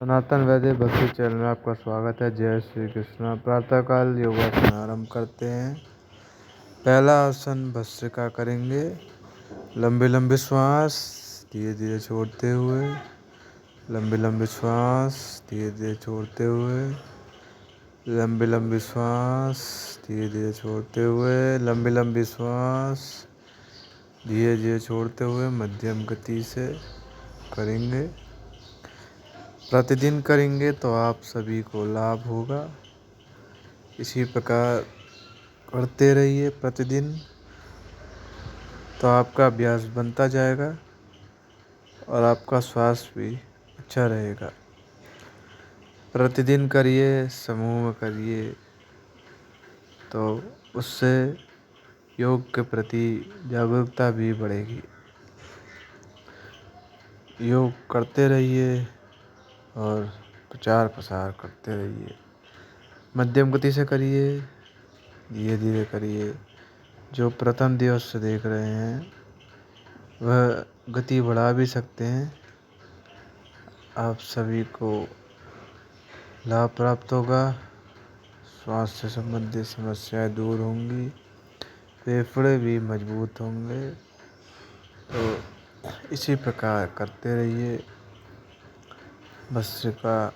सनातन वैदिक भक्ति चैनल में आपका स्वागत है। जय श्री कृष्ण। प्रातःकाल योगासन आरंभ करते हैं। पहला आसन भस्त्रिका करेंगे। लंबी लंबी श्वास धीरे धीरे छोड़ते हुए, लंबी लंबी श्वास धीरे धीरे छोड़ते हुए, लंबी लंबी श्वास धीरे धीरे छोड़ते हुए, लंबी लंबी श्वास धीरे धीरे छोड़ते हुए मध्यम गति से करेंगे। प्रतिदिन करेंगे तो आप सभी को लाभ होगा। इसी प्रकार करते रहिए प्रतिदिन, तो आपका अभ्यास बनता जाएगा और आपका स्वास्थ्य भी अच्छा रहेगा। प्रतिदिन करिए, समूह में करिए, तो उससे योग के प्रति जागरूकता भी बढ़ेगी। योग करते रहिए और प्रचार प्रसार करते रहिए। मध्यम गति से करिए, धीरे धीरे करिए। जो प्रथम दिवस से देख रहे हैं वह गति बढ़ा भी सकते हैं। आप सभी को लाभ प्राप्त होगा। स्वास्थ्य से संबंधित समस्याएं दूर होंगी, फेफड़े भी मजबूत होंगे। तो इसी प्रकार करते रहिए। भस्त्रिका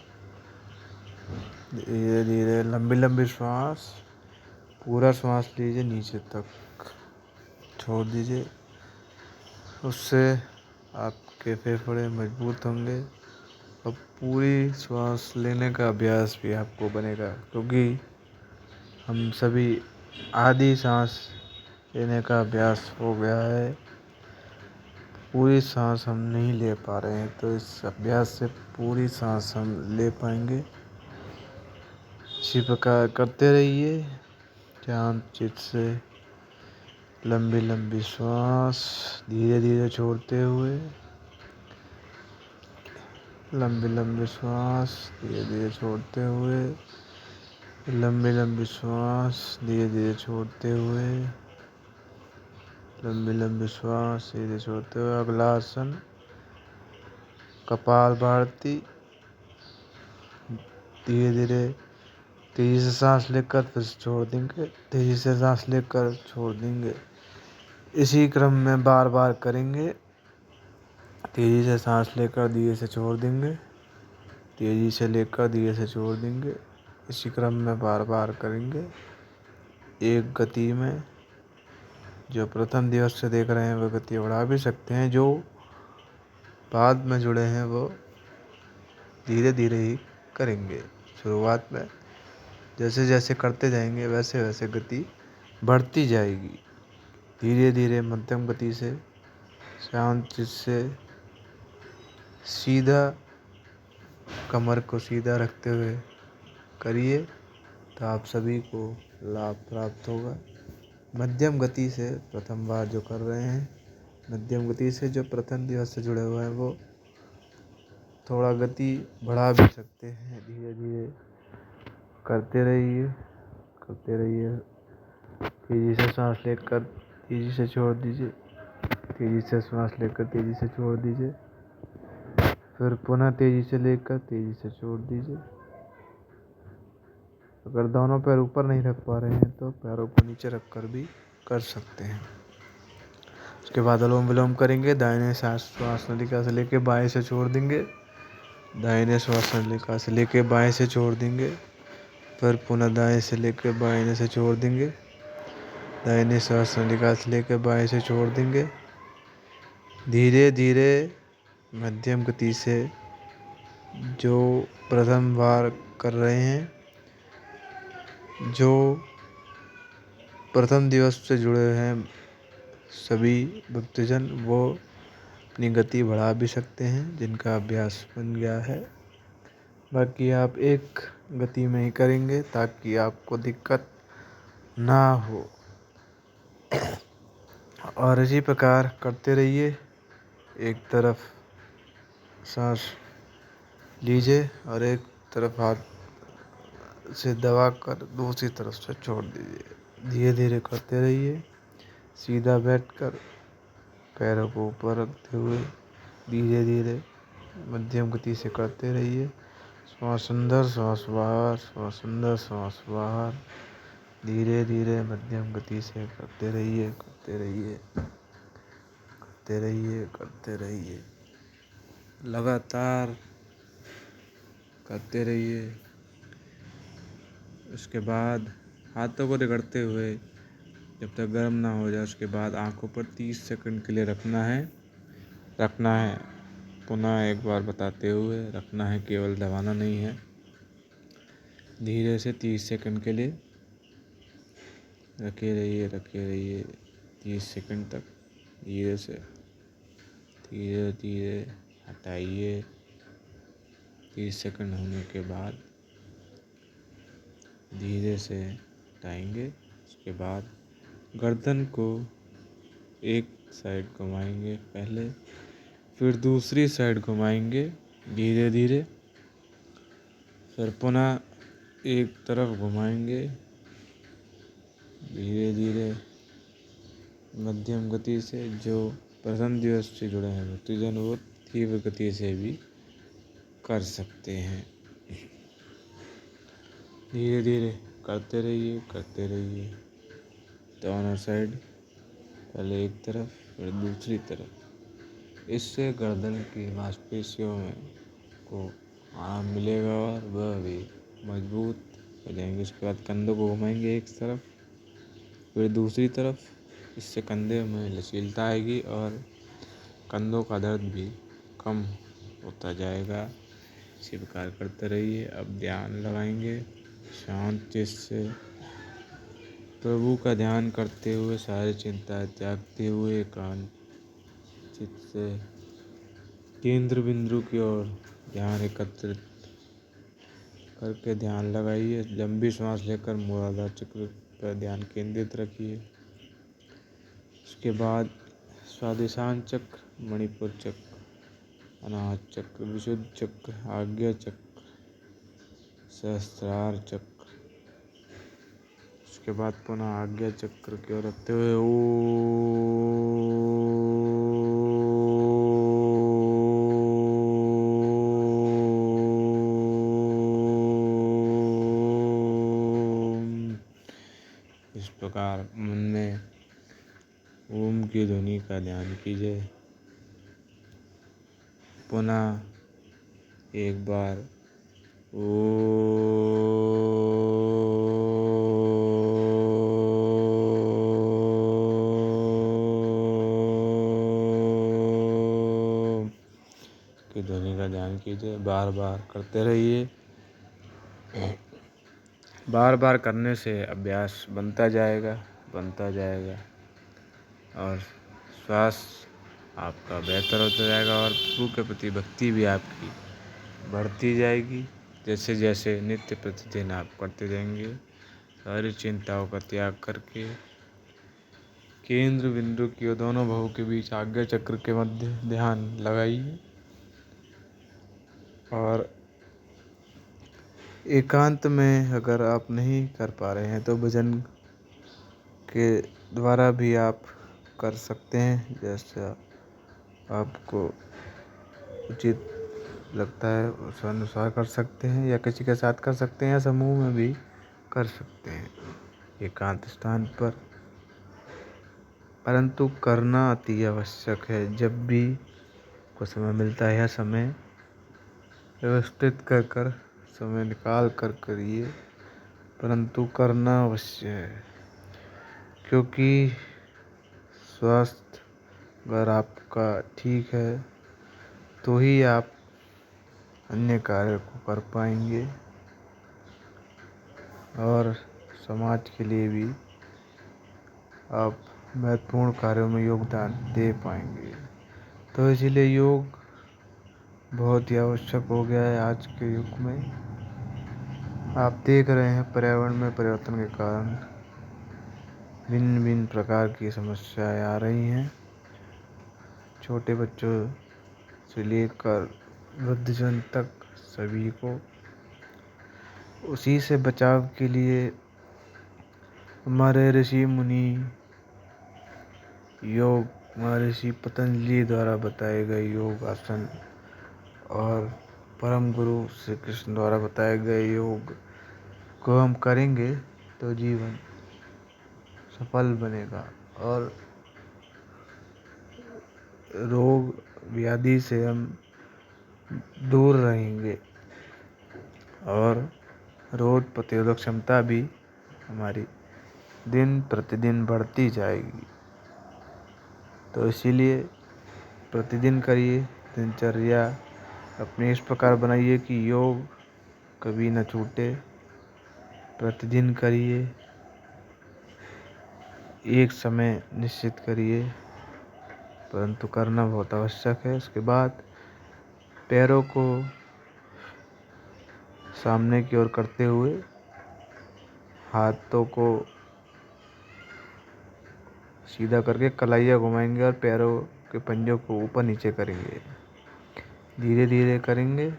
धीरे धीरे, लंबी लंबी श्वास, पूरा श्वास लीजिए, नीचे तक छोड़ दीजिए। उससे आपके फेफड़े मजबूत होंगे और पूरी श्वास लेने का अभ्यास भी आपको बनेगा, क्योंकि हम सभी आधी सांस लेने का अभ्यास हो गया है। पूरी सांस हम नहीं ले पा रहे हैं, तो इस अभ्यास से पूरी सांस हम ले पाएंगे। इसी प्रकार करते रहिए शांत चित्त से। लंबी लंबी श्वास धीरे धीरे छोड़ते हुए, लंबी लंबी श्वास धीरे धीरे छोड़ते हुए, लंबी लंबी श्वास धीरे धीरे छोड़ते हुए, लंबी लंबी श्वास धीरे छोड़ते हुए। अगला आसन कपाल भारती। धीरे धीरे तेजी से सांस लेकर फिर छोड़ देंगे, तेजी से सांस लेकर छोड़ देंगे। इसी क्रम में बार बार करेंगे। तेजी से सांस लेकर धीरे से छोड़ देंगे, तेजी से लेकर धीरे से छोड़ देंगे। इसी क्रम में बार बार करेंगे, एक गति में। जो प्रथम दिवस से देख रहे हैं वह गति बढ़ा भी सकते हैं। जो बाद में जुड़े हैं वो धीरे धीरे ही करेंगे। शुरुआत में जैसे जैसे करते जाएंगे वैसे वैसे गति बढ़ती जाएगी। धीरे धीरे मध्यम गति से, शांत चित्त से, सीधा कमर को सीधा रखते हुए करिए, तो आप सभी को लाभ प्राप्त होगा। मध्यम गति से प्रथम बार जो कर रहे हैं, मध्यम गति से जो प्रथम दिवस से जुड़े हुए हैं, वो थोड़ा गति बढ़ा भी सकते हैं। धीरे धीरे करते रहिए, करते रहिए। तेजी से सांस लेकर तेजी से छोड़ दीजिए, तेजी से सांस लेकर तेजी से छोड़ दीजिए, फिर पुनः तेजी से लेकर तेजी से छोड़ दीजिए। अगर दोनों पैर ऊपर नहीं रख पा रहे हैं तो पैरों को नीचे रखकर भी कर सकते हैं। उसके बाद अनुलोम विलोम करेंगे। दाहिने श्वास नलिका से लेकर बाएं से छोड़ देंगे, दाहिने श्वास नलिका से लेकर बाएं से छोड़ देंगे, फिर पुनः दाएं से लेकर बाएं से छोड़ देंगे, दाहिने श्वास नलिका से लेकर बाएं से छोड़ देंगे। धीरे धीरे मध्यम गति से जो प्रथम बार कर रहे हैं, जो प्रथम दिवस से जुड़े हैं सभी भक्तजन, वो अपनी गति बढ़ा भी सकते हैं जिनका अभ्यास बन गया है। बाकी आप एक गति में ही करेंगे ताकि आपको दिक्कत ना हो। और इसी प्रकार करते रहिए। एक तरफ सांस लीजिए और एक तरफ हाथ से दबाकर दूसरी तरफ से छोड़ दीजिए। धीरे धीरे करते रहिए। सीधा बैठकर पैरों को ऊपर रखते हुए धीरे धीरे मध्यम गति से करते रहिए। श्वास अंदर, श्वास बाहर, श्वास अंदर, श्वास बाहर। धीरे धीरे मध्यम गति से करते रहिए, करते रहिए, करते रहिए, करते रहिए। लगातार करते रहिए। उसके बाद हाथों को रगड़ते हुए जब तक गर्म ना हो जाए, उसके बाद आंखों पर 30 सेकंड के लिए रखना है। पुनः एक बार बताते हुए रखना है, केवल दबाना नहीं है। धीरे से 30 सेकंड के लिए रखे रहिए 30 सेकंड तक। धीरे से धीरे धीरे हटाइए। 30 सेकंड होने के बाद धीरे से हटाएंगे। उसके बाद गर्दन को एक साइड घुमाएंगे पहले, फिर दूसरी साइड घुमाएंगे धीरे धीरे, फिर पुनः एक तरफ घुमाएंगे धीरे धीरे मध्यम गति से। जो प्रथम दिवस से जुड़े हैं भक्तजन वो तीव्र गति से भी कर सकते हैं। धीरे धीरे करते रहिए दोनों साइड, पहले एक तरफ फिर दूसरी तरफ। इससे गर्दन की मांसपेशियों में को आराम मिलेगा और वह भी मजबूत हो जाएंगे। उसके बाद कंधों को घुमाएंगे एक तरफ फिर दूसरी तरफ। इससे कंधे में लचीलता आएगी और कंधों का दर्द भी कम होता जाएगा। इसी प्रकार करते रहिए। अब ध्यान लगाएंगे शांत चित्त से, प्रभु का ध्यान करते हुए, सारी चिंताएं त्यागते हुए एकांत चित्त से केंद्र बिंदु की ओर ध्यान एकत्रित करके ध्यान लगाइए। लंबी सांस लेकर मूलाधार चक्र पर ध्यान केंद्रित रखिए। उसके बाद स्वादिष्ठान चक्र, मणिपुर चक्र, अनाहत चक्र, विशुद्ध चक्र, आज्ञा चक्र, सहस्त्रार चक्र। उसके बाद पुनः आज्ञा चक्र की ओर रखते हुए इस प्रकार मन में ओम की ध्वनि का ध्यान कीजिए। पुनः एक बार की ध्वनि का ध्यान कीजिए। बार बार करते रहिए। बार बार करने से अभ्यास बनता जाएगा और स्वास्थ्य आपका बेहतर होता जाएगा और प्रभु के प्रति भक्ति भी आपकी बढ़ती जाएगी। जैसे जैसे नित्य प्रतिदिन आप करते जाएंगे, सारी चिंताओं का त्याग करके केंद्र बिंदु की और दोनों भवों के बीच आज्ञा चक्र के मध्य ध्यान लगाइए और एकांत में अगर आप नहीं कर पा रहे हैं तो भजन के द्वारा भी आप कर सकते हैं। जैसा आपको उचित लगता है उस अनुसार कर सकते हैं, या किसी के साथ कर सकते हैं या समूह में भी कर सकते हैं एकांत स्थान पर। परंतु करना अति आवश्यक है। जब भी को समय मिलता है या समय व्यवस्थित कर समय निकाल कर करिए, परंतु करना अवश्य है। क्योंकि स्वास्थ्य अगर आपका ठीक है तो ही आप अन्य कार्य को कर पाएंगे और समाज के लिए भी आप महत्वपूर्ण कार्यों में योगदान दे पाएंगे। तो इसीलिए योग बहुत ही आवश्यक हो गया है आज के युग में। आप देख रहे हैं पर्यावरण में परिवर्तन के कारण भिन्न भिन्न प्रकार की समस्याएं आ रही हैं। छोटे बच्चों से लेकर वृद्धजन तक सभी को। उसी से बचाव के लिए हमारे ऋषि मुनि योग, महर्षि पतंजलि द्वारा बताए गए योग आसन और परम गुरु श्री कृष्ण द्वारा बताए गए योग को हम करेंगे तो जीवन सफल बनेगा और रोग व्याधि से हम दूर रहेंगे और रोग प्रतिरोधक क्षमता भी हमारी दिन प्रतिदिन बढ़ती जाएगी। तो इसीलिए प्रतिदिन करिए। दिनचर्या अपनी इस प्रकार बनाइए कि योग कभी न छूटे। प्रतिदिन करिए, एक समय निश्चित करिए, परंतु करना बहुत आवश्यक है। उसके बाद पैरों को सामने की ओर करते हुए हाथों को सीधा करके कलाइयाँ घुमाएंगे और पैरों के पंजों को ऊपर नीचे करेंगे। धीरे धीरे करेंगे।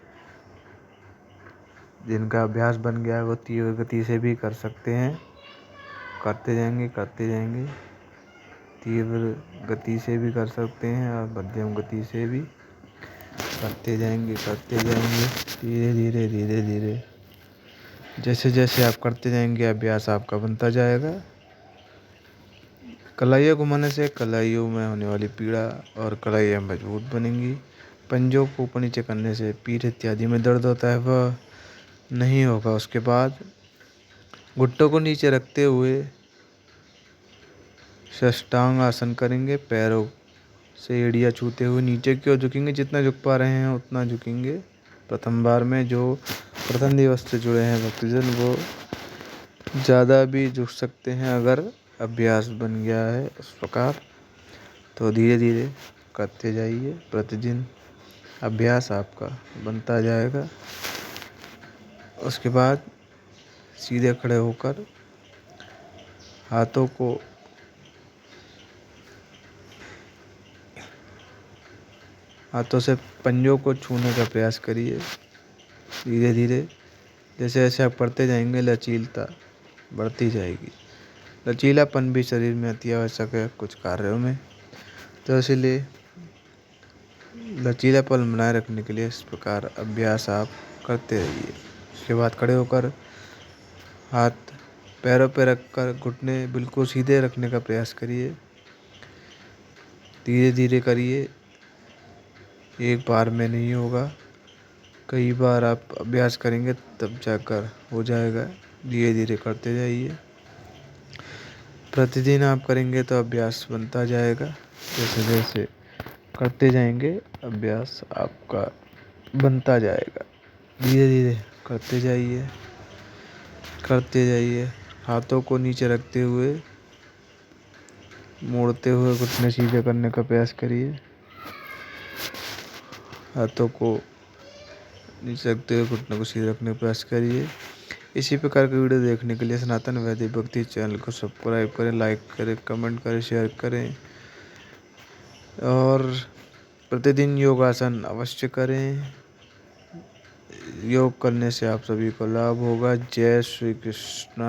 जिनका अभ्यास बन गया है वो तीव्र गति से भी कर सकते हैं। करते जाएंगे। तीव्र गति से भी कर सकते हैं और मध्यम गति से भी करते जाएंगे। धीरे धीरे जैसे जैसे आप करते जाएंगे अभ्यास आपका बनता जाएगा। कलाइयाँ घुमाने से कलाइयों में होने वाली पीड़ा और कलाइयाँ मजबूत बनेंगी। पंजों को ऊपर नीचे करने से पीठ इत्यादि में दर्द होता है वह नहीं होगा। उसके बाद घुटनों को नीचे रखते हुए साष्टांग आसन करेंगे। पैरों से एड़ियाँ छूते हुए नीचे की ओर झुकेंगे। जितना झुक पा रहे हैं उतना झुकेंगे। प्रथम बार में जो प्रथम दिवस से जुड़े हैं भक्तजन वो ज़्यादा भी झुक सकते हैं अगर अभ्यास बन गया है उस प्रकार। तो धीरे धीरे करते जाइए। प्रतिदिन अभ्यास आपका बनता जाएगा। उसके बाद सीधे खड़े होकर हाथों से पंजों को छूने का प्रयास करिए। धीरे धीरे जैसे जैसे आप करते जाएंगे लचीलता बढ़ती जाएगी। लचीलापन भी शरीर में अति आवश्यक है कुछ कार्यों में। तो इसलिए लचीलापन बनाए रखने के लिए इस प्रकार अभ्यास आप करते रहिए। उसके बाद खड़े होकर हाथ पैरों पर रखकर घुटने बिल्कुल सीधे रखने का प्रयास करिए। धीरे धीरे करिए। एक बार में नहीं होगा, कई बार आप अभ्यास करेंगे तब जाकर हो जाएगा। धीरे धीरे करते जाइए। प्रतिदिन आप करेंगे तो अभ्यास बनता जाएगा। जैसे जैसे करते जाएंगे अभ्यास आपका बनता जाएगा। धीरे धीरे करते जाइए। हाथों को नीचे रखते हुए मोड़ते हुए घुटने सीधे करने का प्रयास करिए। हाथों को नीचे रखते हुए घुटनों को सीधे रखने का प्रयास करिए। इसी प्रकार की वीडियो देखने के लिए सनातन वैदिक भक्ति चैनल को सब्सक्राइब करें, लाइक करें, कमेंट करें, शेयर करें और प्रतिदिन योगासन अवश्य करें। योग करने से आप सभी को लाभ होगा। जय श्री कृष्ण।